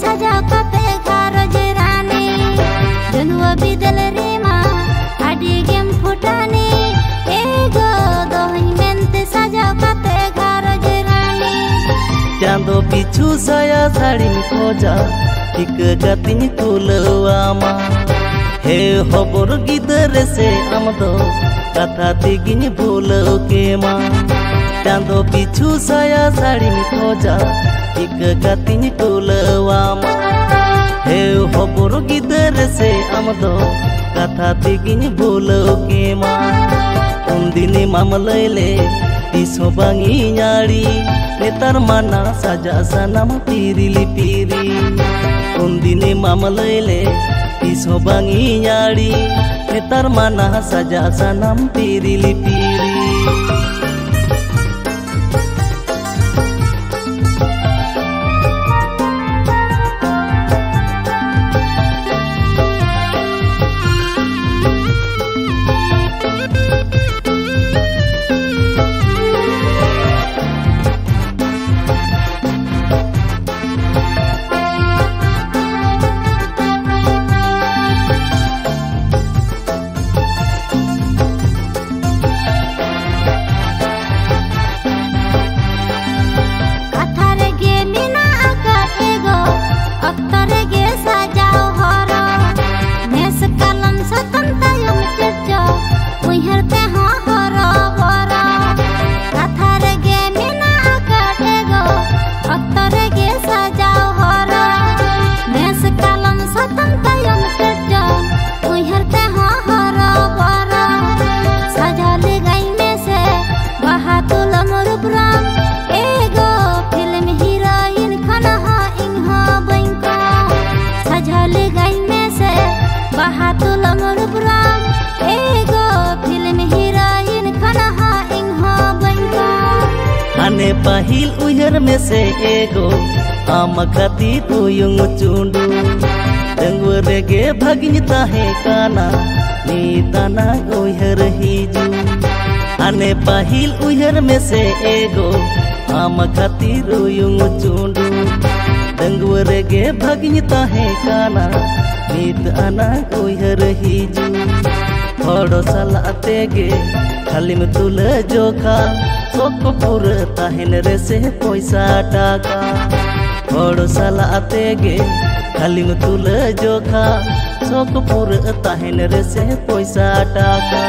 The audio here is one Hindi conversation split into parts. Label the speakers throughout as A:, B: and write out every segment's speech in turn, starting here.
A: सजा कते घरज रानी जनुआ बिदल रीमा आडी गेम फुटानी एगो दोहन मेंते सजा कते घरज रानी
B: चांदो पिछु साया साड़ी खोजा एक गतिन तुलवामा हे हबर गिदर से आमदो कथा तेगिन भूलो के मा चांदो पिछु साया साड़ी खोजा एक गतिन तुलवामा हे हबर गिदर से आमदो कथा तेगिन भूलो के मा उनदिनी मामलैले तिसो बांगी नाड़ी नेतार माना साजा सानाम पिरिली पिरी उनदिनी मामलैले तिसो बांगी नाड़ी नेतार माना साजा सानाम पिरिली पिरी पाहिल उहर में से एगो आम खाती तुयुंग चुंडू डंगुर गे भगिन ताहे काना नीताना उहर हिजू आने पाहिल उहर में से एगो आम खाती तुयुंग चुंडू डंगुर गे भगिन ताहे काना नीताना उहर हिजू हड़ो सलाते गे खाली में तुल जोखा सोक पुर ताहिन रे से पैसा टाका हड़ सलाते गे खाली में तुल जोखा सोक पुर ताहिन रे से पैसा टाका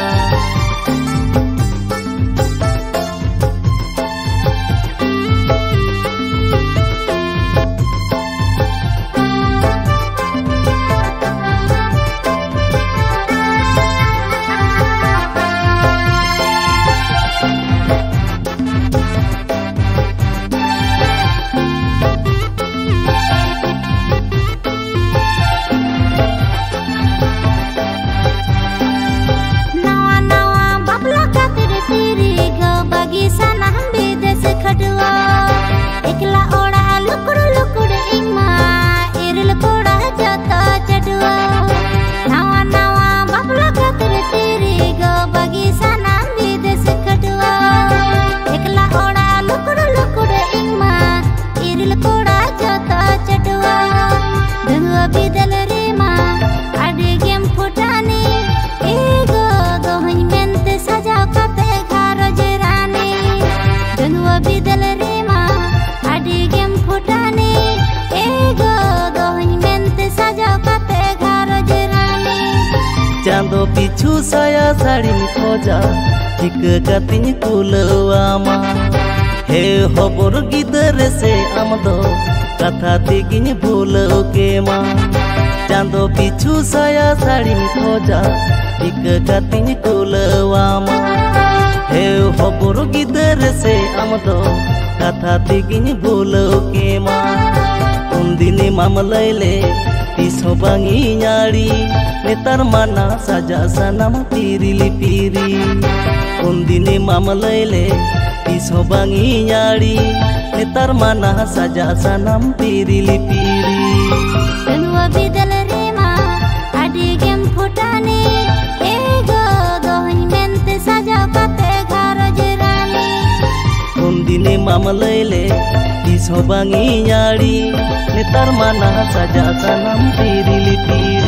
B: चांदो पिछु साया साड़ी खोजा एक गतिन कुलवामा हे हबर गिदर से आमदो कथा तेगिन भूलो के मा चांदो पिछु साया साड़ी खोजा एक गतिन कुलवामा हे हबर गिदर से आमदो कथा तेगिन भूलो के मा उनदिनी मामलैले तिसो बांगी नाड़ी नेतार माना साजा सानाम पिरिली पिरी उनदिनी मामलैले तिसो बांगी नाड़ी नेतार माना साजा सानाम पिरिली पिरी
A: जनुआ बिदल रीमा आडी गेम फुटानी एगो दोहन मेंते सजा कते घरज रानी
B: उनदिनी मामलैले तिस हो बांगी याड़ी नेतार माना सजा सनम तेरी लिपि